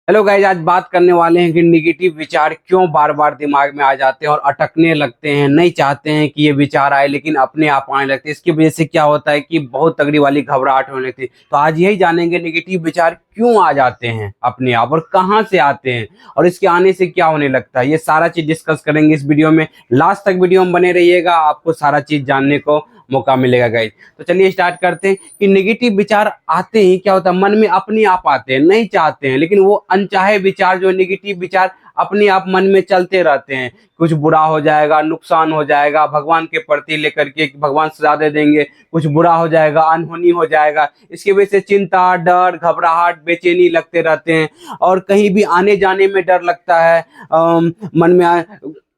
Hello guys, आज बात करने वाले हैं कि निगेटिव विचार क्यों बार बार दिमाग में आ जाते हैं और अटकने लगते हैं। नहीं चाहते हैं कि ये विचार आए लेकिन अपने आप आने लगते हैं। इसकी वजह से क्या होता है कि बहुत तगड़ी वाली घबराहट होने लगती है। तो आज यही जानेंगे निगेटिव विचार क्यों आ जाते हैं अपने आप और कहाँ से आते हैं और इसके आने से क्या होने लगता है। ये सारा चीज डिस्कस करेंगे इस वीडियो में। लास्ट तक वीडियो में बने रहिएगा, आपको सारा चीज जानने को मौका मिलेगा गाइज। तो चलिए स्टार्ट करते हैं कि नेगेटिव विचार आते ही क्या होता है, मन में अपने आप आते हैं, नहीं चाहते हैं लेकिन वो अनचाहे विचार जो नेगेटिव विचार अपने आप मन में चलते रहते हैं। कुछ बुरा हो जाएगा, नुकसान हो जाएगा, भगवान के प्रति लेकर के भगवान सजा दे देंगे, कुछ बुरा हो जाएगा, अनहोनी हो जाएगा। इसकी वजह से चिंता, डर, घबराहट, बेचैनी लगते रहते हैं और कहीं भी आने जाने में डर लगता है। मन में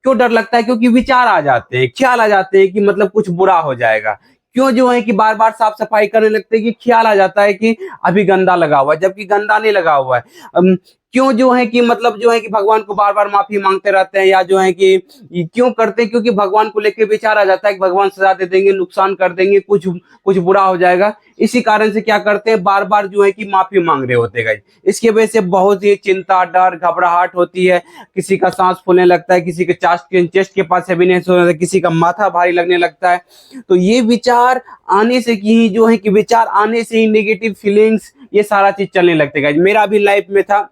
क्यों डर लगता है? क्योंकि विचार आ जाते हैं, ख्याल आ जाते हैं कि मतलब कुछ बुरा हो जाएगा। क्यों जो है कि बार बार साफ सफाई करने लगते हैं कि ख्याल आ जाता है कि अभी गंदा लगा हुआ है, जबकि गंदा नहीं लगा हुआ है। क्यों जो है कि मतलब जो है कि भगवान को बार बार माफी मांगते रहते हैं या जो है कि क्यों करते हैं? क्योंकि भगवान को लेके विचार आ जाता है कि भगवान सजा दे देंगे, नुकसान कर देंगे, कुछ कुछ बुरा हो जाएगा। इसी कारण से क्या करते हैं, बार बार जो है कि माफी मांग रहे होते हैं। इसकी वजह से बहुत ही चिंता, डर, घबराहट होती है। किसी का सांस फूलने लगता है, किसी के चेस्ट के पास हैवीनेस हो जाता है, किसी का माथा भारी लगने लगता है। तो ये विचार आने से ही जो है कि विचार आने से ही नेगेटिव फीलिंग्स ये सारा चीज चलने लगते हैं। मेरा भी लाइफ में था,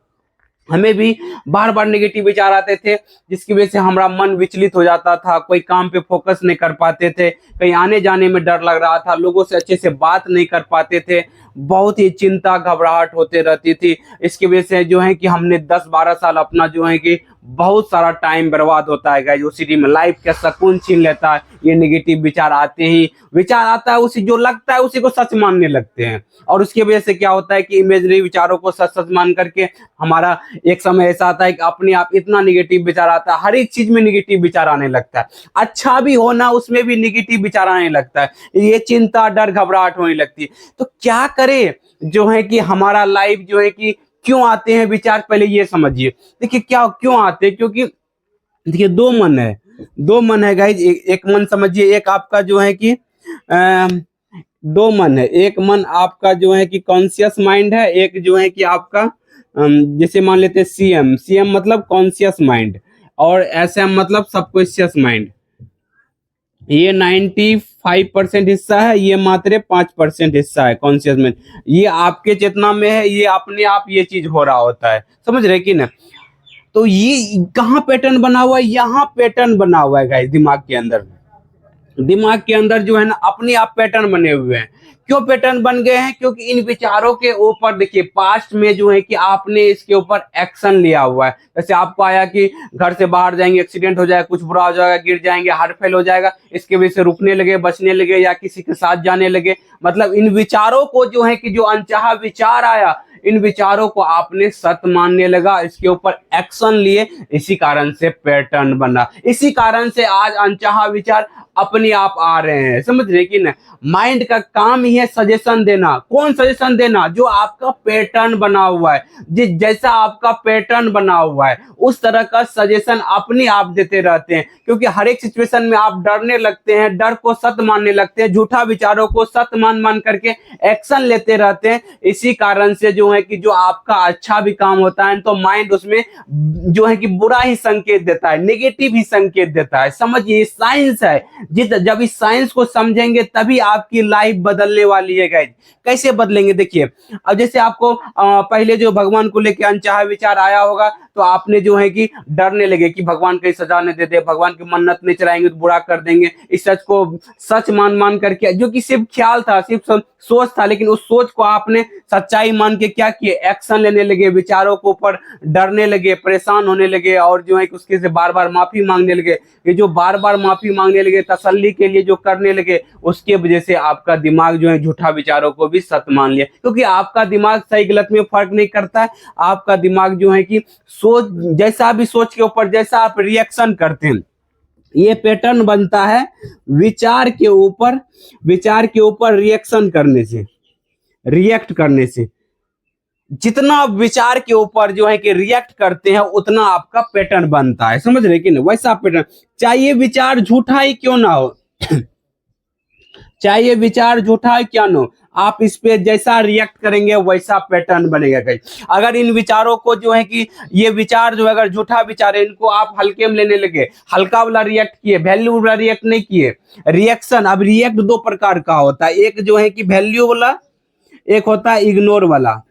हमें भी बार बार नेगेटिव विचार आते थे जिसकी वजह से हमारा मन विचलित हो जाता था, कोई काम पे फोकस नहीं कर पाते थे, कहीं आने जाने में डर लग रहा था, लोगों से अच्छे से बात नहीं कर पाते थे, बहुत ही चिंता घबराहट होते रहती थी। इसकी वजह से जो है कि हमने 10-12 साल अपना जो है कि बहुत सारा टाइम बर्बाद होता है गाइस, उसी में लाइफ का सुकून छीन लेता है। ये नेगेटिव विचार आते ही विचार आता है, उसी जो लगता है उसी को सच मानने लगते हैं और उसकी वजह से क्या होता है कि इमेजिनरी विचारों को सच सच मान करके हमारा एक समय ऐसा आता है कि अपने आप इतना निगेटिव विचार आता है, हर एक चीज में निगेटिव विचार आने लगता है। अच्छा भी होना उसमें भी निगेटिव विचार आने लगता है, ये चिंता, डर, घबराहट होने लगती है। तो क्या करे जो है कि हमारा लाइफ जो है कि क्यों आते हैं विचार, पहले ये समझिए। देखिए क्या क्यों आते हैं, क्योंकि देखिए दो मन है गाइज। एक मन समझिए, एक आपका जो है कि दो मन है। एक मन आपका जो है कि कॉन्शियस माइंड है, एक जो है कि आपका जैसे मान लेते हैं सीएम मतलब कॉन्शियस माइंड और एसएम मतलब सबकॉन्शियस माइंड। ये 95% हिस्सा है, ये मात्र 5% हिस्सा है कॉन्शियस माइंड। ये आपके चेतना में है, ये अपने आप ये चीज हो रहा होता है, समझ रहे कि ना। तो ये कहाँ पैटर्न बना हुआ है? यहाँ पैटर्न बना हुआ है गाइस, दिमाग के अंदर जो है ना अपने आप पैटर्न बने हुए हैं। क्यों पैटर्न बन गए हैं? क्योंकि इन विचारों के ऊपर देखिए पास्ट में जो है कि आपने इसके ऊपर एक्शन लिया हुआ है। जैसे आपको आया कि घर से बाहर जाएंगे, एक्सीडेंट हो जाएगा, कुछ बुरा हो जाएगा, गिर जाएंगे, हार्ट फेल हो जाएगा, इसके वजह से रुकने लगे, बचने लगे या किसी के साथ जाने लगे। मतलब इन विचारों को जो है कि जो अनचाहा विचार आया, इन विचारों को आपने सत्य मानने लगा, इसके ऊपर एक्शन लिए, इसी कारण से पैटर्न बना। इसी कारण से आज अनचाहा विचार अपने आप आ रहे हैं, समझ रहे कि ना। माइंड का काम ही है सजेशन देना। कौन सजेशन देना? जो आपका पैटर्न बना हुआ है, जिस जैसा आपका पैटर्न बना हुआ है उस तरह का सजेशन अपने आप देते रहते हैं। क्योंकि हर एक सिचुएशन में आप डरने लगते हैं, डर को सत्य मानने लगते हैं, झूठा विचारों को सत्य मान मान करके एक्शन लेते रहते हैं। इसी कारण से जो है कि जो आपका अच्छा भी काम होता है तो माइंड उसमें जो है कि बुरा ही संकेत देता है, नेगेटिव ही संकेत देता है। समझिए साइंस है, जब इस साइंस को समझेंगे तभी आपकी लाइफ बदलने वाली है गाइस। कैसे बदलेंगे देखिए। अब जैसे आपको पहले जो भगवान को लेकर अनचाहा विचार आया होगा तो आपने जो है कि डरने लगे कि भगवान कहीं सजा नहीं दे दे, भगवान की मन्नत नहीं चढ़ाएंगे तो बुरा कर देंगे। इस सच को सच मान मान करके, जो कि सिर्फ ख्याल था, सिर्फ सोच था, लेकिन उस सोच को आपने सच्चाई मान के क्या किए, एक्शन लेने लगे, विचारों के ऊपर डरने लगे, परेशान होने लगे और जो है कि उसके से बार बार माफी मांगने लगे। ये जो बार बार माफी मांगने लगे, तसल्ली के लिए जो करने लगे, उसके वजह से आपका दिमाग जो है झूठा विचारों को भी सत्य मान लिया। क्योंकि आपका दिमाग सही गलत में फर्क नहीं करता है। आपका दिमाग जो है कि सोच, जैसा भी सोच के ऊपर जैसा आप रिएक्शन करते हैं, ये पैटर्न बनता है विचार के ऊपर रिएक्शन करने से, रिएक्ट करने से। जितना विचार के ऊपर जो है कि रिएक्ट करते हैं उतना आपका पैटर्न बनता है, समझ रहे कि नहीं। वैसा पैटर्न, चाहे विचार झूठा ही क्यों ना हो चाहे विचार झूठा है क्या नो, आप इस पे जैसा रिएक्ट करेंगे वैसा पैटर्न बनेगा गाइस। अगर इन विचारों को जो है कि ये विचार जो है अगर झूठा विचार है, इनको आप हल्के में लेने लगे, हल्का वाला रिएक्ट किए, वैल्यू वाला रिएक्ट नहीं किए, रिएक्शन। अब रिएक्ट दो प्रकार का होता है, एक जो है कि वैल्यू वाला, एक होता है इग्नोर वाला।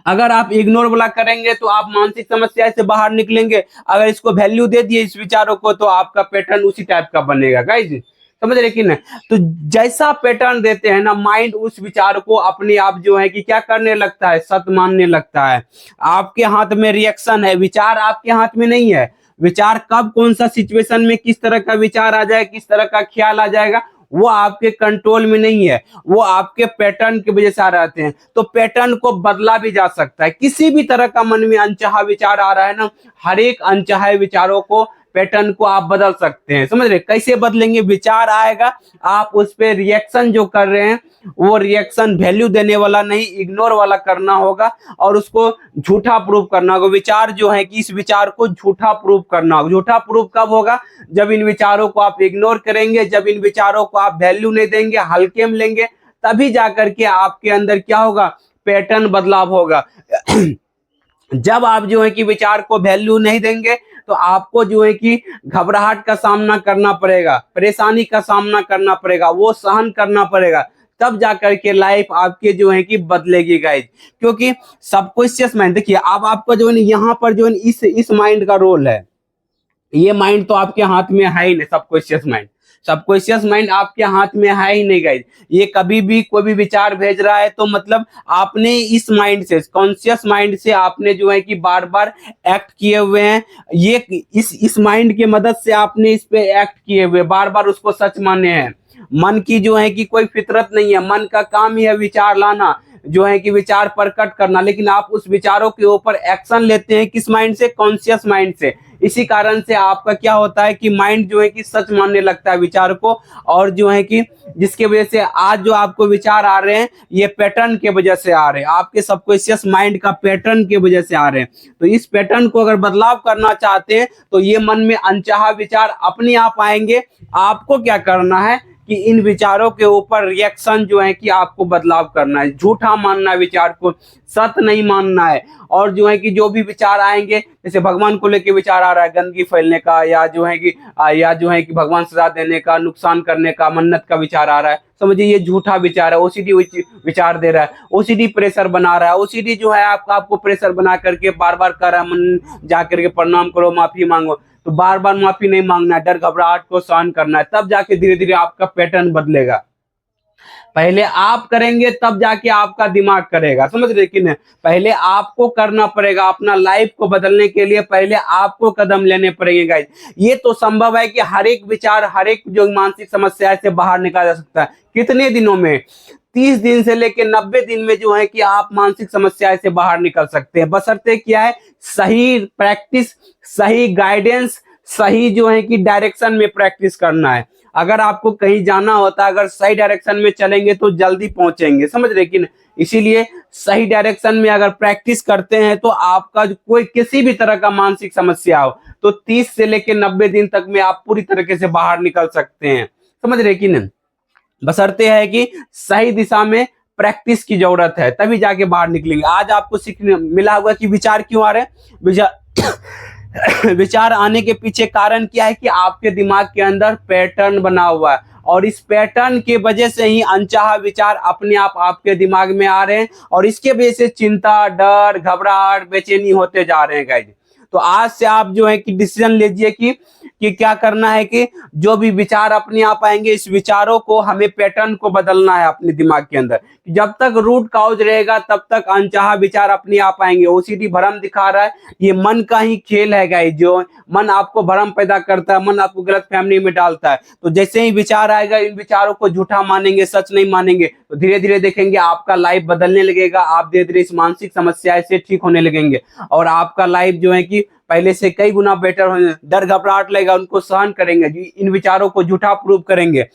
अगर आप इग्नोर वाला करेंगे तो आप मानसिक समस्या से बाहर निकलेंगे, अगर इसको वैल्यू दे दिए इस विचारों को तो आपका पैटर्न उसी टाइप का बनेगा गाइज, समझ रहे कि नहीं। तो जैसा पैटर्न देते हैं ना, माइंड उस विचार को अपने आप जो है कि क्या करने लगता है, सत्य मानने लगता है। आपके हाथ में रिएक्शन है, विचार आपके हाथ में नहीं है। विचार कब कौन सा सिचुएशन में किस तरह का विचार आ जाए, किस तरह का ख्याल आ जाएगा, वो आपके कंट्रोल में नहीं है, वो आपके पैटर्न की वजह से आ रहते हैं। तो पैटर्न को बदला भी जा सकता है। किसी भी तरह का मन में अनचाहा विचार आ रहा है ना, हर एक अनचाहे विचारों को, पैटर्न को आप बदल सकते हैं। समझ रहे कैसे बदलेंगे, विचार आएगा, आप उस पर रिएक्शन जो कर रहे हैं वो रिएक्शन वैल्यू देने वाला नहीं, इग्नोर वाला करना होगा और उसको झूठा प्रूव करना होगा। विचार जो है कि इस विचार को झूठा प्रूव करना होगा। झूठा प्रूव कब होगा, जब इन विचारों को आप इग्नोर करेंगे, जब इन विचारों को आप वैल्यू नहीं देंगे, हल्के में लेंगे, तभी जाकर के आपके अंदर क्या होगा, पैटर्न बदलाव होगा। जब आप जो है कि विचार को वैल्यू नहीं देंगे तो आपको जो है कि घबराहट का सामना करना पड़ेगा, परेशानी का सामना करना पड़ेगा, वो सहन करना पड़ेगा, तब जाकर के लाइफ आपके जो है कि बदलेगी गाइज। क्योंकि सबकॉन्शियस माइंड, देखिए अब आपका जो है यहाँ पर जो है इस माइंड का रोल है। ये माइंड तो आपके हाथ में है ही नहीं, सबकॉन्शियस माइंड, सबकॉन्शियस माइंड आपके हाथ में है ही नहीं गाइज। ये कभी भी कोई भी विचार भेज रहा है तो मतलब आपने इस माइंड से, कॉन्शियस माइंड से आपने जो है कि बार बार एक्ट किए हुए हैं। ये इस माइंड की मदद से आपने इस पे एक्ट किए हुए, बार बार उसको सच माने हैं। मन की जो है कि कोई फितरत नहीं है, मन का काम ही है विचार लाना, जो है कि विचार प्रकट करना, लेकिन आप उस विचारों के ऊपर एक्शन लेते हैं किस माइंड से, कॉन्शियस माइंड से। इसी कारण से आपका क्या होता है कि माइंड जो है कि सच मानने लगता है विचार को, और जो है कि जिसके वजह से आज जो आपको विचार आ रहे हैं ये पैटर्न के वजह से आ रहे हैं, आपके सबकॉन्शियस माइंड का पैटर्न के वजह से आ रहे हैं। तो इस पैटर्न को अगर बदलाव करना चाहते हैं तो ये मन में अनचाहा विचार अपने आप आएंगे। आपको क्या करना है कि इन विचारों के ऊपर रिएक्शन जो है कि आपको बदलाव करना है, झूठा मानना है विचार को, सत्य नहीं मानना है। और जो है कि जो भी विचार आएंगे, जैसे भगवान को लेके विचार आ रहा है गंदगी फैलने का, या जो है कि भगवान सजा देने का, नुकसान करने का, मन्नत का विचार आ रहा है, समझिए ये झूठा विचार है। ओसीडी विचार दे रहा है, ओसीडी प्रेशर बना रहा है। ओसीडी जो है आपको प्रेशर बना करके बार बार कर रहा है, मन जाकर के प्रणाम करो, माफी मांगो, तो बार बार माफी नहीं मांगना है, डर घबराहट को सहन करना है, तब जाके धीरे धीरे आपका पैटर्न बदलेगा। पहले आप करेंगे तब जाके आपका दिमाग करेगा, समझ रहे कि नहीं। पहले आपको करना पड़ेगा, अपना लाइफ को बदलने के लिए पहले आपको कदम लेने पड़ेंगे गाइस। ये तो संभव है कि हर एक विचार, हर एक जो मानसिक समस्या से बाहर निकाला जा सकता है। कितने दिनों में, 30 दिन से लेकर 90 दिन में जो है कि आप मानसिक समस्या से बाहर निकल सकते हैं। बशर्ते क्या है, सही प्रैक्टिस, सही गाइडेंस, सही जो है कि डायरेक्शन में प्रैक्टिस करना है। अगर आपको कहीं जाना होता है, अगर सही डायरेक्शन में चलेंगे तो जल्दी पहुंचेंगे, समझ रहे कि नहीं। इसीलिए सही डायरेक्शन में अगर प्रैक्टिस करते हैं तो आपका कोई किसी भी तरह का मानसिक समस्या हो तो 30 से लेकर 90 दिन तक में आप पूरी तरीके से बाहर निकल सकते हैं, समझ रहे कि नहीं। बशर्ते है कि सही दिशा में प्रैक्टिस की जरूरत है, तभी जाके बाहर निकलेंगे। आज आपको सीखने मिला होगा कि विचार क्यों आ रहे हैं। विचार आने के पीछे कारण क्या है कि आपके दिमाग के अंदर पैटर्न बना हुआ है, और इस पैटर्न के वजह से ही अनचाहा विचार अपने आप आपके दिमाग में आ रहे हैं, और इसके वजह से चिंता, डर, घबराहट, बेचैनी होते जा रहे हैं गाइस। तो आज से आप जो है कि डिसीजन लीजिए कि क्या करना है, कि जो भी विचार अपने आप आएंगे, इस विचारों को हमें पैटर्न को बदलना है अपने दिमाग के अंदर। जब तक रूट काउज रहेगा तब तक अनचाहा विचार अपने आप आएंगे। ओसीडी भ्रम दिखा रहा है, ये मन का ही खेल है गाइस। जो मन आपको भ्रम पैदा करता है, मन आपको गलत फहमी में डालता है। तो जैसे ही विचार आएगा, इन विचारों को झूठा मानेंगे, सच नहीं मानेंगे, तो धीरे धीरे देखेंगे आपका लाइफ बदलने लगेगा। आप धीरे धीरे इस मानसिक समस्या से ठीक होने लगेंगे, और आपका लाइफ जो है कि पहले से कई गुना बेटर होने। डर घबराहट लगेगा, उनको सहन करेंगे, इन विचारों को झूठा प्रूव करेंगे।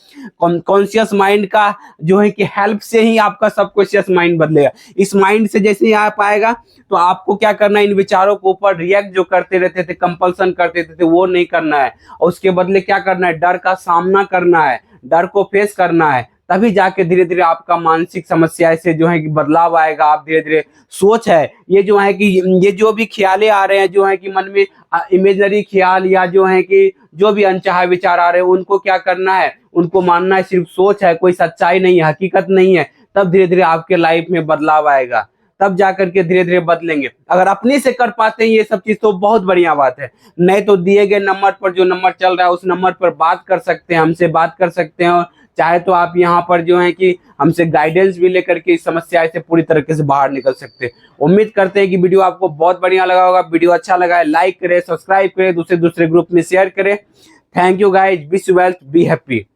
कॉन्शियस माइंड का जो है कि हेल्प से ही आपका सबकॉन्शियस माइंड बदलेगा। इस माइंड से जैसे ही आप आएगा तो आपको क्या करना है, इन विचारों के ऊपर रिएक्ट जो करते रहते थे, कंपल्सन करते थे, वो नहीं करना है, और उसके बदले क्या करना है, डर का सामना करना है, डर को फेस करना है, तभी जाके धीरे धीरे आपका मानसिक समस्या से जो है कि बदलाव आएगा। आप धीरे धीरे सोच है ये जो है कि ये जो भी ख्यालें आ रहे हैं जो है कि मन में इमेजनरी ख्याल या जो है कि जो भी अनचाहे विचार आ रहे हैं उनको क्या करना है, उनको मानना है सिर्फ सोच है, कोई सच्चाई नहीं है, हकीकत नहीं है। तब धीरे धीरे आपके लाइफ में बदलाव आएगा, तब जाकर के धीरे धीरे बदलेंगे। अगर अपने से कर पाते हैं ये सब चीज तो बहुत बढ़िया बात है। नहीं तो दिए गए नंबर पर, जो नंबर चल रहा है उस नंबर पर बात कर सकते हैं, हमसे बात कर सकते हैं। और चाहे तो आप यहाँ पर जो है कि हमसे गाइडेंस भी लेकर के इस समस्या से पूरी तरीके से बाहर निकल सकते हैं। उम्मीद करते हैं कि वीडियो आपको बहुत बढ़िया लगा होगा। वीडियो अच्छा लगा है लाइक करें, सब्सक्राइब करें, दूसरे ग्रुप में शेयर करें। Thank you guys, wish you wealth, be happy.